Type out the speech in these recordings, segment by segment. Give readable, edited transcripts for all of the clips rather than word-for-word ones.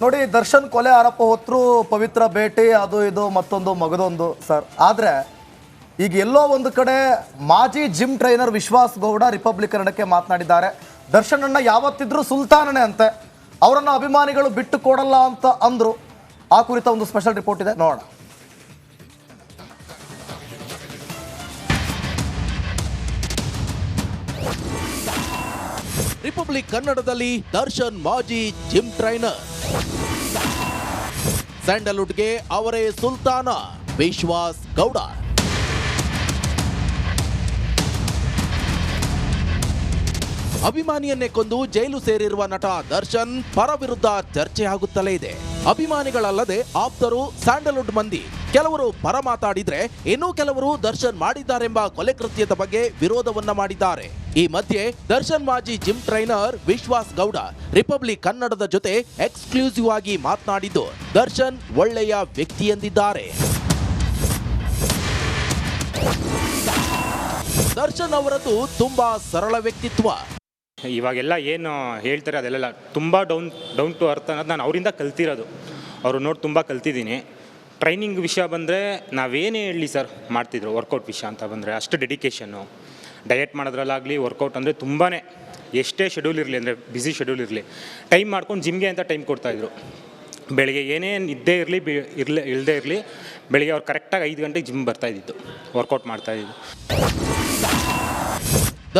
ನೋಡಿ, ದರ್ಶನ್ ಕೊಲೆ ಆರೋಪ ಹೊತ್ತರು ಪವಿತ್ರ ಭೇಟಿ ಅದು ಇದು ಮತ್ತೊಂದು ಮಗದೊಂದು ಸರ್. ಆದರೆ ಈಗ ಎಲ್ಲೋ ಒಂದು ಕಡೆ ಮಾಜಿ ಜಿಮ್ ಟ್ರೈನರ್ ವಿಶ್ವಾಸ್ ಗೌಡ ರಿಪಬ್ಲಿಕ್ ಕನ್ನಡಕ್ಕೆ ಮಾತನಾಡಿದ್ದಾರೆ. ದರ್ಶನನ್ನ ಯಾವತ್ತಿದ್ರೂ ಸುಲ್ತಾನನೇ ಅಂತೆ, ಅವರನ್ನು ಅಭಿಮಾನಿಗಳು ಬಿಟ್ಟು ಕೊಡಲ್ಲ ಅಂತ ಅಂದರು. ಆ ಕುರಿತ ಒಂದು ಸ್ಪೆಷಲ್ ರಿಪೋರ್ಟ್ ಇದೆ, ನೋಡೋಣ. ರಿಪಬ್ಲಿಕ್ ಕನ್ನಡದಲ್ಲಿ ದರ್ಶನ್ ಮಾಜಿ ಜಿಮ್ ಟ್ರೈನರ್, ಸ್ಯಾಂಡಲ್ವುಡ್ಗೆ ಅವರೇ ಸುಲ್ತಾನ ವಿಶ್ವಾಸ್ ಗೌಡ. ಅಭಿಮಾನಿಯನ್ನೇ ಕೊಂದು ಜೈಲು ಸೇರಿರುವ ನಟ ದರ್ಶನ್ ಪರ ವಿರುದ್ಧ ಚರ್ಚೆ ಆಗುತ್ತಲೇ ಇದೆ. ಅಭಿಮಾನಿಗಳಲ್ಲದೆ ಆಪ್ತರು, ಸ್ಯಾಂಡಲ್ವುಡ್ ಮಂದಿ ಕೆಲವರು ಪರ ಮಾತಾಡಿದ್ರೆ, ಇನ್ನೂ ಕೆಲವರು ದರ್ಶನ್ ಮಾಡಿದ್ದಾರೆಂಬ ಕೊಲೆ ಕೃತ್ಯದ ಬಗ್ಗೆ ವಿರೋಧವನ್ನ ಮಾಡಿದ್ದಾರೆ. ಈ ಮಧ್ಯೆ ದರ್ಶನ್ ಮಾಜಿ ಜಿಮ್ ಟ್ರೈನರ್ ವಿಶ್ವಾಸ್ ಗೌಡ ರಿಪಬ್ಲಿಕ್ ಕನ್ನಡದ ಜೊತೆ ಎಕ್ಸ್ಕ್ಲೂಸಿವ್ ಆಗಿ ಮಾತನಾಡಿದ್ದು, ದರ್ಶನ್ ಒಳ್ಳೆಯ ವ್ಯಕ್ತಿ ಎಂದಿದ್ದಾರೆ. ದರ್ಶನ್ ಅವರದ್ದು ತುಂಬಾ ಸರಳ ವ್ಯಕ್ತಿತ್ವ. ಇವಾಗೆಲ್ಲ ಏನು ಹೇಳ್ತಾರೆ ಅದೆಲ್ಲ ತುಂಬ ಡೌನ್ ಟು ಅರ್ತ್ ಅನ್ನೋದು ನಾನು ಅವರಿಂದ ಕಲ್ತಿರೋದು. ಅವರು ನೋಡಿ ತುಂಬ ಕಲ್ತಿದ್ದೀನಿ. ಟ್ರೈನಿಂಗ್ ವಿಷಯ ಬಂದರೆ ನಾವೇನೇ ಹೇಳಲಿ ಸರ್ ಮಾಡ್ತಿದ್ರು. ವರ್ಕೌಟ್ ವಿಷಯ ಅಂತ ಬಂದರೆ ಅಷ್ಟು ಡೆಡಿಕೇಶನ್ನು. ಡಯಟ್ ಮಾಡೋದ್ರಲ್ಲಾಗಲಿ ವರ್ಕೌಟ್ ಅಂದರೆ ತುಂಬಾ, ಎಷ್ಟೇ ಶೆಡ್ಯೂಲ್ ಇರಲಿ, ಅಂದರೆ ಬ್ಯುಸಿ ಶೆಡ್ಯೂಲ್ ಇರಲಿ, ಟೈಮ್ ಮಾಡ್ಕೊಂಡು ಜಿಮ್ಗೆ ಅಂತ ಟೈಮ್ ಕೊಡ್ತಾಯಿದ್ರು. ಬೆಳಿಗ್ಗೆ ಏನೇನು ಇದ್ದೇ ಇರಲಿ ಇಲ್ಲದೇ ಇರಲಿ, ಬೆಳಿಗ್ಗೆ ಅವ್ರು ಕರೆಕ್ಟಾಗಿ 5 ಗಂಟೆಗೆ ಜಿಮ್ ಬರ್ತಾಯಿದ್ದು, ವರ್ಕೌಟ್ ಮಾಡ್ತಾಯಿದ್ದು.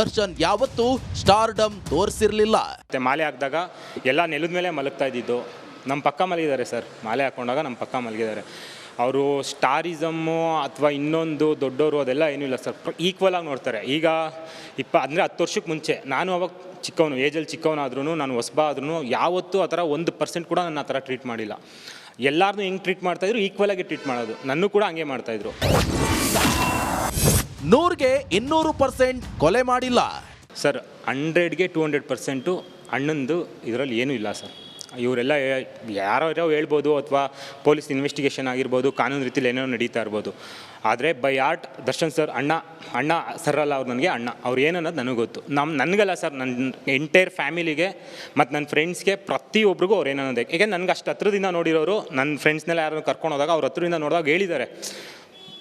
ದರ್ಶನ್ ಯಾವತ್ತೂ ಸ್ಟಾರ್ಡಮ್ ತೋರಿಸಿರ್ಲಿಲ್ಲ. ಮತ್ತು ಮಾಲೆ ಹಾಕಿದಾಗ ಎಲ್ಲ ನೆಲದ ಮೇಲೆ ಮಲಗ್ತಾ ಇದ್ದಿದ್ದು. ನಮ್ಮ ಪಕ್ಕ ಮಲಗಿದ್ದಾರೆ ಸರ್, ಮಾಲೆ ಹಾಕ್ಕೊಂಡಾಗ ನಮ್ಮ ಪಕ್ಕ ಮಲಗಿದ್ದಾರೆ. ಅವರು ಸ್ಟಾರಿಸಮ್ಮು ಅಥವಾ ಇನ್ನೊಂದು ದೊಡ್ಡವರು ಅದೆಲ್ಲ ಏನೂ ಇಲ್ಲ ಸರ್, ಈಕ್ವಲ್ ಆಗಿ ನೋಡ್ತಾರೆ. ಈಗ ಅಂದರೆ 10 ವರ್ಷಕ್ಕೆ ಮುಂಚೆ ನಾನು ಅವಾಗ ಚಿಕ್ಕವನು, ಏಜಲ್ಲಿ ಚಿಕ್ಕವನಾದ್ರೂ, ನಾನು ಹೊಸಬ ಆದ್ರೂ ಯಾವತ್ತೂ ಆ ಥರ 1% ಕೂಡ ನನ್ನ ಆ ಥರ ಟ್ರೀಟ್ ಮಾಡಿಲ್ಲ. ಎಲ್ಲರನ್ನೂ ಹೆಂಗೆ ಟ್ರೀಟ್ ಮಾಡ್ತಾಯಿದ್ರು ಈಕ್ವಲ್ ಆಗಿ ಟ್ರೀಟ್ ಮಾಡೋದು. ನನ್ನೂ ಕೂಡ ಹಂಗೆ ಮಾಡ್ತಾಯಿದ್ರು. 100ಗೆ 200% ಕೊಲೆ ಮಾಡಿಲ್ಲ ಸರ್. 100ಗೆ 200% ಅಣ್ಣಂದು ಇದರಲ್ಲಿ ಏನೂ ಇಲ್ಲ ಸರ್. ಇವರೆಲ್ಲ ಯಾರೋ ಹೇಳ್ಬೋದು, ಅಥವಾ ಪೊಲೀಸ್ ಇನ್ವೆಸ್ಟಿಗೇಷನ್ ಆಗಿರ್ಬೋದು, ಕಾನೂನು ರೀತಿಯಲ್ಲಿ ಏನೋ ನಡೀತಾ ಇರ್ಬೋದು. ಆದರೆ ಬೈ ಆರ್ಟ್ ದರ್ಶನ್ ಸರ್ ಅಣ್ಣ ಸರ್ ಅಲ್ಲ, ಅವ್ರು ನನಗೆ ಅಣ್ಣ. ಅವ್ರು ಏನನ್ನೋದು ನನಗೆ ಗೊತ್ತು. ನನಗಲ್ಲ ಸರ್, ನನ್ನ ಎಂಟೈರ್ ಫ್ಯಾಮಿಲಿಗೆ ಮತ್ತು ನನ್ನ ಫ್ರೆಂಡ್ಸ್ಗೆ ಪ್ರತಿಯೊಬ್ಬರಿಗೂ ಅವ್ರು ಏನನ್ನೋದು. ಯಾಕೆಂದ್ರೆ ನನಗೆ ಅಷ್ಟು ಹತ್ರದಿಂದ ನೋಡಿರೋರು, ನನ್ನ ಫ್ರೆಂಡ್ಸ್ನೆಲ್ಲ ಯಾರನ್ನು ಕರ್ಕೊಂಡು ಹೋದಾಗ ಅವ್ರ ಹತ್ರದಿಂದ ನೋಡಿದಾಗ ಹೇಳಿದ್ದಾರೆ,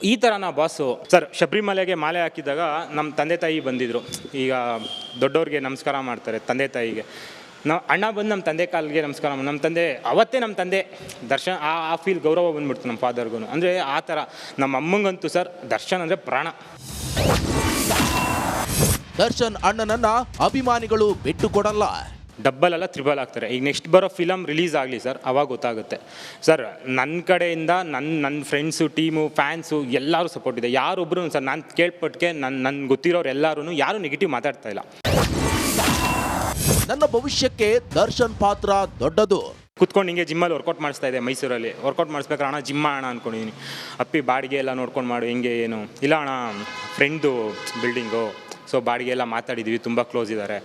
ಈ ಥರ ನಾ ಬಾಸು. ಸರ್, ಶಬರಿಮಲೆಗೆ ಮಾಲೆ ಹಾಕಿದಾಗ ನಮ್ಮ ತಂದೆ ತಾಯಿ ಬಂದಿದ್ದರು. ಈಗ ದೊಡ್ಡವ್ರಿಗೆ ನಮಸ್ಕಾರ ಮಾಡ್ತಾರೆ, ತಂದೆ ತಾಯಿಗೆ. ಅಣ್ಣ ಬಂದು ನಮ್ಮ ತಂದೆ ಕಾಲಿಗೆ ನಮಸ್ಕಾರ. ನಮ್ಮ ತಂದೆ ಅವತ್ತೇ, ನಮ್ಮ ತಂದೆ ದರ್ಶನ್ ಆ ಫೀಲ್ ಗೌರವ ಬಂದ್ಬಿಡ್ತು ನಮ್ಮ ಫಾದರ್ಗೂ. ಅಂದರೆ ಆ ಥರ. ನಮ್ಮ ಅಮ್ಮಂಗಂತೂ ಸರ್ ದರ್ಶನ್ ಅಂದರೆ ಪ್ರಾಣ. ದರ್ಶನ್ ಅಣ್ಣನನ್ನ ಅಭಿಮಾನಿಗಳು ಬಿಟ್ಟು ಕೊಡಲ್ಲ. ಡಬ್ಬಲ್ ಅಲ್ಲ, ತ್ರಿಬಲ್ ಆಗ್ತಾರೆ. ಈಗ ನೆಕ್ಸ್ಟ್ ಬರೋ ಫಿಲಮ್ ರಿಲೀಸ್ ಆಗಲಿ ಸರ್, ಅವಾಗ ಗೊತ್ತಾಗುತ್ತೆ ಸರ್. ನನ್ನ ಕಡೆಯಿಂದ ನನ್ನ ಫ್ರೆಂಡ್ಸು, ಟೀಮು, ಫ್ಯಾನ್ಸು ಎಲ್ಲರೂ ಸಪೋರ್ಟ್ ಇದೆ. ಯಾರೊಬ್ಬರು ಸರ್, ನಾನು ಕೇಳ್ಪಟ್ಟಿಗೆ ನನ್ಗೆ ಗೊತ್ತಿರೋರು ಎಲ್ಲರೂ ಯಾರೂ ನೆಗೆಟಿವ್ ಮಾತಾಡ್ತಾ ಇಲ್ಲ. ನನ್ನ ಭವಿಷ್ಯಕ್ಕೆ ದರ್ಶನ್ ಪಾತ್ರ ದೊಡ್ಡದು. ಕುತ್ಕೊಂಡು ಹಿಂಗೆ ಜಿಮ್ಮಲ್ಲಿ ವರ್ಕೌಟ್ ಮಾಡಿಸ್ತಾ ಇದೆ ಮೈಸೂರಲ್ಲಿ. ವರ್ಕೌಟ್ ಮಾಡಿಸ್ಬೇಕಾರೆ ಅಣ್ಣ ಜಿಮ್ ಅಣ್ಣ ಅಂದ್ಕೊಂಡಿದ್ದೀನಿ. ಅಪ್ಪಿ ಬಾಡಿಗೆ ಎಲ್ಲ ನೋಡ್ಕೊಂಡು ಮಾಡು, ಹಿಂಗೆ ಏನು ಇಲ್ಲ ಅಣ್ಣ, ಫ್ರೆಂಡ್ದು ಬಿಲ್ಡಿಂಗು, ಸೊ ಬಾಡಿಗೆ ಎಲ್ಲ ಮಾತಾಡಿದ್ದೀವಿ, ತುಂಬ ಕ್ಲೋಸ್ ಇದ್ದಾರೆ.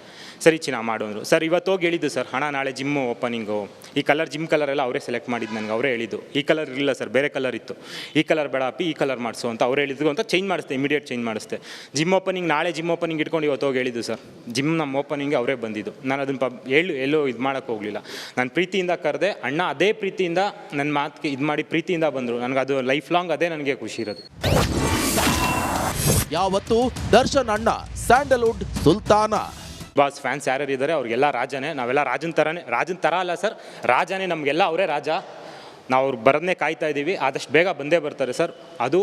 ಸರಿ ಚಿನ್ನ ಮಾಡು ಅಂದರು. ಸರ್ ಇವತ್ತು ಹೋಗಿ ಹೇಳಿದ್ದು ಸರ್, ಅಣ್ಣ ನಾಳೆ ಜಿಮ್ಮು ಓಪನಿಂಗು, ಈ ಕಲರ್ ಜಿಮ್ ಕಲರ್ ಎಲ್ಲ ಅವರೇ ಸೆಲೆಕ್ಟ್ ಮಾಡಿದ್ದು ನನಗೆ. ಅವರೇ ಹೇಳಿದ್ದು, ಈ ಕಲರ್ ಇರಲಿಲ್ಲ ಸರ್, ಬೇರೆ ಕಲರ್ ಇತ್ತು, ಈ ಕಲರ್ ಬೇಡ ಅಪ್ಪಿ, ಈ ಕಲರ್ ಮಾಡಿಸು ಅಂತ ಅವ್ರು ಹೇಳಿದ್ರು ಅಂತ ಚೇಂಜ್ ಮಾಡಿಸ್ದೆ, ಇಮಿಡಿಯೇಟ್ ಚೇಂಜ್ ಮಾಡಿಸ್ದೆ. ಜಿಮ್ ಓಪನಿಂಗ್ ನಾಳೆ ಜಿಮ್ ಓಪನಿಂಗ್ ಇಟ್ಕೊಂಡು ಇವತ್ತು ಹೋಗಿ ಹೇಳಿದ್ದು ಸರ್. ಜಿಮ್ ನಮ್ಮ ಓಪನಿಂಗ್ಗೆ ಅವರೇ ಬಂದಿದ್ದು. ನಾನು ಅದನ್ನು ಎಲ್ಲೂ ಇದು ಮಾಡೋಕ್ಕೆ ಹೋಗಲಿಲ್ಲ. ನಾನು ಪ್ರೀತಿಯಿಂದ ಕರೆದೆ, ಅಣ್ಣ ಅದೇ ಪ್ರೀತಿಯಿಂದ ನನ್ನ ಮಾತಿಗೆ ಇದು ಮಾಡಿ ಪ್ರೀತಿಯಿಂದ ಬಂದರು. ನನಗೆ ಅದು ಲೈಫ್ ಲಾಂಗ್ ಅದೇ ನನಗೆ ಖುಷಿ ಇರೋದು. ಯಾವತ್ತು ದರ್ಶನ್ ಅಣ್ಣ ಸ್ಯಾಂಡಲ್ವುಡ್ ಸುಲ್ತಾನ. ಬಾಸ್ ಫ್ಯಾನ್ಸ್ ಯಾರ್ಯಾರು ಇದ್ದಾರೆ ಅವ್ರಿಗೆಲ್ಲ ರಾಜನೇ. ನಾವೆಲ್ಲ ರಾಜನ ಥರ ಅಲ್ಲ ಸರ್, ರಾಜನೇ. ನಮಗೆಲ್ಲ ಅವರೇ ರಾಜ. ನಾವು ಅವ್ರು ಬರೋದನ್ನೇ ಕಾಯ್ತಾ ಇದ್ದೀವಿ. ಆದಷ್ಟು ಬೇಗ ಬಂದೇ ಬರ್ತಾರೆ ಸರ್. ಅದು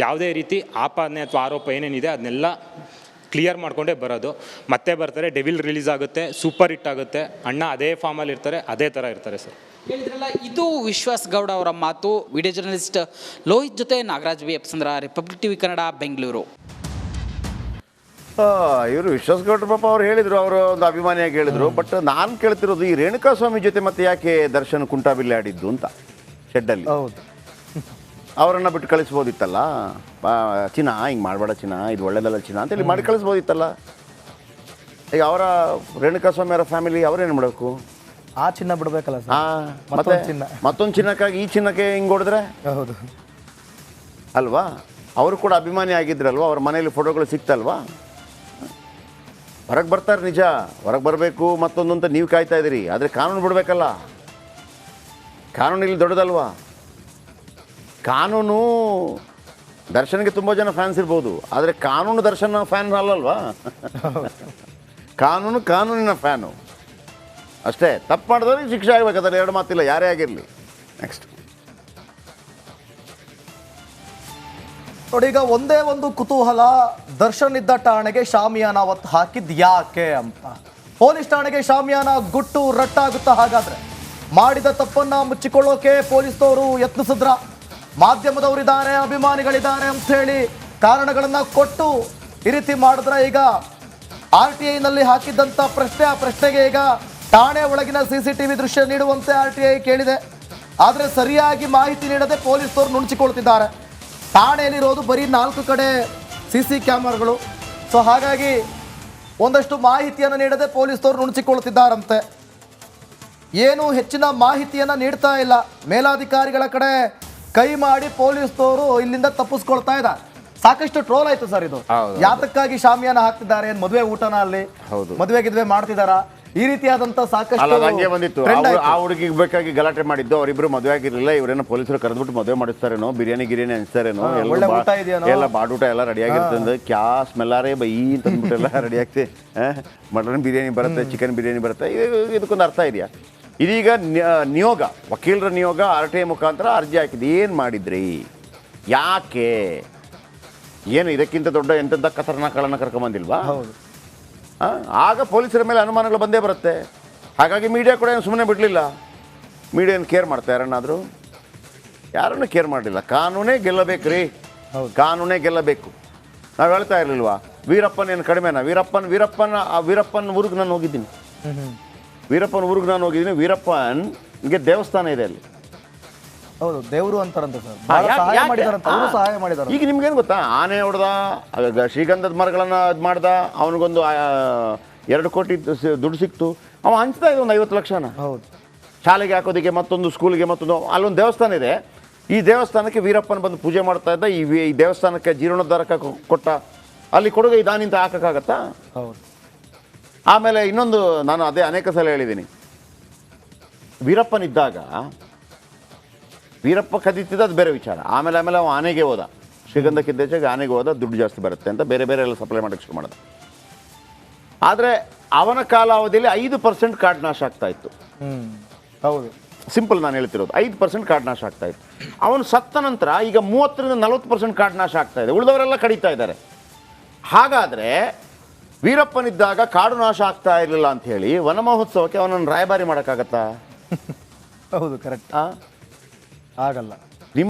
ಯಾವುದೇ ರೀತಿ ಆಪಾದನೆ ಅಥವಾ ಆರೋಪ ಏನೇನಿದೆ ಅದನ್ನೆಲ್ಲ ಕ್ಲಿಯರ್ ಮಾಡ್ಕೊಂಡೇ ಬರೋದು. ಮತ್ತೆ ಬರ್ತಾರೆ, ಡೆವಿಲ್ ರಿಲೀಸ್ ಆಗುತ್ತೆ, ಸೂಪರ್ ಹಿಟ್ ಆಗುತ್ತೆ. ಅಣ್ಣ ಅದೇ ಫಾರ್ಮಲ್ಲಿ ಇರ್ತಾರೆ, ಅದೇ ಥರ ಇರ್ತಾರೆ ಸರ್. ಹೇಳಿದ್ರಲ್ಲ, ಇದು ವಿಶ್ವಾಸ್ ಗೌಡ ಅವರ ಮಾತು. ವಿಡಿಯೋ ಜರ್ನಲಿಸ್ಟ್ ಲೋಹಿತ್ ಜೊತೆ Nagaraj V Epsandra, republic TV Kannada, Bengaluru. ಇವರು ವಿಶ್ವಾಸ್ ಗೌಡ್ರು ಪಾಪ ಅವ್ರು ಹೇಳಿದರು, ಅವರು ಒಂದು ಅಭಿಮಾನಿಯಾಗಿ ಹೇಳಿದರು. ಬಟ್ ನಾನು ಕೇಳ್ತಿರೋದು, ಈ ರೇಣುಕಾಸ್ವಾಮಿ ಜೊತೆ ಮತ್ತೆ ಯಾಕೆ ದರ್ಶನ್ ಕುಂಟಾಬಿಲ್ಲೆ ಆಡಿದ್ದು ಅಂತ ಶೆಡ್ಡಲ್ಲಿ. ಹೌದು, ಅವರನ್ನು ಬಿಟ್ಟು ಕಳಿಸ್ಬೋದಿತ್ತಲ್ಲ. ಚಿನ್ನ ಹಿಂಗೆ ಮಾಡಬೇಡ ಚಿನ್ನ, ಇದು ಒಳ್ಳೇದಲ್ಲ ಚಿನ್ನ ಅಂತೇಳಿ ಮಾಡಿ ಕಳಿಸ್ಬೋದಿತ್ತಲ್ಲ. ಈಗ ಅವರ ರೇಣುಕಾಸ್ವಾಮಿ ಅವರ ಫ್ಯಾಮಿಲಿ ಅವ್ರೇನು ಮಾಡಬೇಕು? ಆ ಚಿನ್ನ ಬಿಡಬೇಕಲ್ಲ ಸರ್. ಮತ್ತೊಂದು ಚಿನ್ನಕ್ಕಾಗಿ ಈ ಚಿನ್ನಕ್ಕೆ ಹಿಂಗೆ ಹೊಡೆದ್ರೆ ಹೌದು ಅಲ್ವಾ? ಅವರು ಕೂಡ ಅಭಿಮಾನಿ ಆಗಿದ್ರಲ್ವ, ಅವ್ರ ಮನೇಲಿ ಫೋಟೋಗಳು ಸಿಕ್ತಲ್ವಾ? ಹೊರಗೆ ಬರ್ತಾರೆ ನಿಜ, ಹೊರಗೆ ಬರಬೇಕು ಮತ್ತೊಂದು ಅಂತ ನೀವು ಕಾಯ್ತಾ ಇದ್ದೀರಿ. ಆದರೆ ಕಾನೂನು ಬಿಡಬೇಕಲ್ಲ. ಕಾನೂನು ಇಲ್ಲಿ ದೊಡ್ಡದಲ್ವಾ? ಕಾನೂನು ದರ್ಶನ್ಗೆ ತುಂಬ ಜನ ಫ್ಯಾನ್ಸ್ ಇರ್ಬೋದು, ಆದರೆ ಕಾನೂನು ದರ್ಶನ ಫ್ಯಾನ್ ಅಲ್ಲಲ್ವಾ? ಕಾನೂನಿನ ಫ್ಯಾನು ಅಷ್ಟೇ. ತಪ್ಪು ಮಾಡಿದವ್ರಿಗೆ ಶಿಕ್ಷೆ ಆಗಬೇಕು, ಅದರಲ್ಲಿ ಎರಡು ಮಾತಿಲ್ಲ, ಯಾರೇ ಆಗಿರಲಿ. ನೆಕ್ಸ್ಟ್ ನೋಡಿ, ಈಗ ಒಂದೇ ಒಂದು ಕುತೂಹಲ, ದರ್ಶನ್ ಇದ್ದ ಠಾಣೆಗೆ ಶಾಮಿಯಾನ ಅವತ್ತು ಹಾಕಿದ್ ಯಾಕೆ ಅಂತ. ಪೊಲೀಸ್ ಠಾಣೆಗೆ ಶಾಮಿಯಾನ ಗುಟ್ಟು ರಟ್ಟಾಗುತ್ತಾ? ಹಾಗಾದ್ರೆ ಮಾಡಿದ ತಪ್ಪನ್ನ ಮುಚ್ಚಿಕೊಳ್ಳೋಕೆ ಪೊಲೀಸ್ನವರು ಯತ್ನಿಸಿದ್ರ? ಮಾಧ್ಯಮದವರಿದ್ದಾರೆ, ಅಭಿಮಾನಿಗಳಿದ್ದಾರೆ ಅಂತ ಹೇಳಿ ಕಾರಣಗಳನ್ನ ಕೊಟ್ಟು ಈ ರೀತಿ ಮಾಡಿದ್ರ? ಈಗ RTI ನಲ್ಲಿ ಹಾಕಿದ್ದಂಥ ಪ್ರಶ್ನೆ, ಆ ಪ್ರಶ್ನೆಗೆ ಈಗ ಠಾಣೆ ಒಳಗಿನ CCTV ದೃಶ್ಯ ನೀಡುವಂತೆ RTI ಕೇಳಿದೆ. ಆದರೆ ಸರಿಯಾಗಿ ಮಾಹಿತಿ ನೀಡದೆ ಪೊಲೀಸ್ನವರು ನುಣುಚಿಕೊಳ್ತಿದ್ದಾರೆ. ಠಾಣೆಯಲ್ಲಿರೋದು ಬರೀ 4 ಕಡೆ CC ಕ್ಯಾಮರಾಗಳು. ಸೊ ಹಾಗಾಗಿ ಒಂದಷ್ಟು ಮಾಹಿತಿಯನ್ನು ನೀಡದೆ ಪೊಲೀಸ್ನವರು ನುಣುಚಿಕೊಳ್ತಿದ್ದಾರಂತೆ. ಏನು ಹೆಚ್ಚಿನ ಮಾಹಿತಿಯನ್ನು ನೀಡ್ತಾ ಇಲ್ಲ. ಮೇಲಾಧಿಕಾರಿಗಳ ಕಡೆ ಕೈ ಮಾಡಿ ಪೊಲೀಸ್ನವರು ಇಲ್ಲಿಂದ ತಪ್ಪಿಸ್ಕೊಳ್ತಾ ಇದ್ದಾರೆ. ಸಾಕಷ್ಟು ಟ್ರೋಲ್ ಆಯ್ತು ಸರ್ ಇದು. ಯಾತಕ್ಕಾಗಿ ಶಾಮಿಯಾನ ಹಾಕ್ತಿದ್ದಾರೆ? ಮದುವೆ ಊಟನ ಅಲ್ಲಿ ಮದುವೆ ಗಿದ್ವೆ ಮಾಡ್ತಿದಾರ? ಈ ರೀತಿಯಾದಂತ ಸಾಕಷ್ಟು ಹಂಗೆ ಬಂದಿತ್ತು. ಆ ಹುಡುಗಿಗೆ ಬೇಕಾಗಿ ಗಲಾಟೆ ಮಾಡಿದ್ದು, ಅವರಿಬ್ರು ಮದುವೆ ಆಗಿರಲಿಲ್ಲ. ಇವರೇನೋ ಪೊಲೀಸರು ಕರೆದ್ಬಿಟ್ಟು ಮದುವೆ ಮಾಡಿಸ್ತಾರೇನೋ, ಬಿರಿಯಾನಿ ಹಂಚ್ತಾರೇನೋ, ಎಲ್ಲ ಬಾಡೂಟ ಎಲ್ಲ ರೆಡಿ ಆಗಿರ್ತದೆ. ಕ್ಯಾ ಸ್ಮೆಲ್ಲಾರೇ ಬೈ ಅಂತಂದ್ಬಿಟ್ಟೆಲ್ಲ ರೆಡಿ ಆಗ್ತದೆ. ಮಟನ್ ಬಿರಿಯಾನಿ ಬರುತ್ತೆ, ಚಿಕನ್ ಬಿರಿಯಾನಿ ಬರುತ್ತೆ. ಇದಕ್ಕೊಂದು ಅರ್ಥ ಇದೆಯಾ? ಇದೀಗ ನಿಯೋಗ, ವಕೀಲರ ನಿಯೋಗ RTI ಮುಖಾಂತರ ಅರ್ಜಿ ಹಾಕಿದ್ದು. ಏನು ಮಾಡಿದ್ರಿ? ಯಾಕೆ? ಏನು ಇದಕ್ಕಿಂತ ದೊಡ್ಡ ಎಂಥದ್ದ ಖತರ್ನಾಕ್ಗಳನ್ನು ಕರ್ಕೊಂಬಂದಿಲ್ವಾ? ಆಗ ಪೊಲೀಸರ ಮೇಲೆ ಅನುಮಾನಗಳು ಬಂದೇ ಬರುತ್ತೆ. ಹಾಗಾಗಿ ಮೀಡಿಯಾ ಕೂಡ ಏನು ಸುಮ್ಮನೆ ಬಿಡಲಿಲ್ಲ. ಮೀಡಿಯಾ ಏನು ಕೇರ್ ಮಾಡ್ತಾ ಯಾರನ್ನಾದರೂ? ಯಾರನ್ನೂ ಕೇರ್ ಮಾಡಲಿಲ್ಲ. ಕಾನೂನೇ ಗೆಲ್ಲಬೇಕು ರೀ, ಕಾನೂನೇ ಗೆಲ್ಲಬೇಕು. ನಾವು ಹೇಳ್ತಾ ಇರಲಿಲ್ವಾ, ವೀರಪ್ಪನ್ ಏನು ಕಡಿಮೆನಾ? ವೀರಪ್ಪನ ಊರಿಗೆ ನಾನು ಹೋಗಿದ್ದೀನಿ. ವೀರಪ್ಪನ್ಗೆ ದೇವಸ್ಥಾನ ಇದೆ ಅಲ್ಲಿ. ಹೌದು, ದೇವರು ಅಂತಾರಂತೆ ಸರ್. ಸಹಾಯ ಮಾಡಿದಾರೆ. ಈಗ ನಿಮ್ಗೇನು ಗೊತ್ತಾ, ಆನೆ ಹೊಡೆದ, ಶ್ರೀಗಂಧದ ಮರಗಳನ್ನು ಇದು ಮಾಡ್ದ, ಅವನಿಗೊಂದು 2 ಕೋಟಿ ದುಡ್ಡು ಸಿಕ್ತು. ಅವ ಹಂಚ್ತಾ ಇದ್ದ ಒಂದು 50 ಲಕ್ಷನ. ಹೌದು, ಶಾಲೆಗೆ ಹಾಕೋದಕ್ಕೆ, ಮತ್ತೊಂದು ಸ್ಕೂಲಿಗೆ, ಮತ್ತೊಂದು ಅಲ್ಲೊಂದು ದೇವಸ್ಥಾನ ಇದೆ. ಈ ದೇವಸ್ಥಾನಕ್ಕೆ ವೀರಪ್ಪನ ಬಂದು ಪೂಜೆ ಮಾಡ್ತಾ ಇದ್ದ. ಈ ದೇವಸ್ಥಾನಕ್ಕೆ ಜೀರ್ಣೋದ್ಧಾರಕ ಕೊಟ್ಟ. ಅಲ್ಲಿ ಕೊಡುಗೆ ಇದಾನಿಂದ ಹಾಕೋಕ್ಕಾಗತ್ತಾ? ಹೌದು. ಆಮೇಲೆ ಇನ್ನೊಂದು, ನಾನು ಅದೇ ಅನೇಕ ಸಲ ಹೇಳಿದ್ದೀನಿ, ವೀರಪ್ಪನಿದ್ದಾಗ ವೀರಪ್ಪ ಕದೀತಿದ್ದ, ಅದು ಬೇರೆ ವಿಚಾರ. ಆಮೇಲೆ ಅವ ಆನೆಗೆ ಹೋದ, ಶ್ರೀಗಂಧಕ್ಕಿದ್ದೇಚಾಗ ಆನೆಗೆ ಹೋದ, ದುಡ್ಡು ಜಾಸ್ತಿ ಬರುತ್ತೆ ಅಂತ ಬೇರೆ ಎಲ್ಲ ಸಪ್ಲೈ ಮಾಡೋಕ್ಕೆ ಶುರು ಮಾಡಿದ. ಆದರೆ ಅವನ ಕಾಲಾವಧಿಯಲ್ಲಿ 5% ಕಾಡು ನಾಶ ಆಗ್ತಾ ಇತ್ತು. ಹೌದು, ಸಿಂಪಲ್ ನಾನು ಹೇಳ್ತಿರೋದು. 5% ಕಾಡು ನಾಶ ಆಗ್ತಾ ಇತ್ತು. ಅವನು ಸತ್ತ ನಂತರ ಈಗ 30ರಿಂದ 40% ಕಾಡು ನಾಶ ಆಗ್ತಾ ಇದೆ. ಉಳಿದವರೆಲ್ಲ ಕಡಿತಾ ಇದ್ದಾರೆ. ಹಾಗಾದರೆ ವೀರಪ್ಪನಿದ್ದಾಗ ಕಾಡು ನಾಶ ಆಗ್ತಾ ಇರಲಿಲ್ಲ ಅಂತ ಹೇಳಿ ವನ ಮಹೋತ್ಸವಕ್ಕೆ ಅವನನ್ನು ರಾಯಭಾರಿ ಮಾಡೋಕ್ಕಾಗತ್ತಾ? ಹೌದು, ಕರೆಕ್ಟ್. ಆಗಲ್ಲ.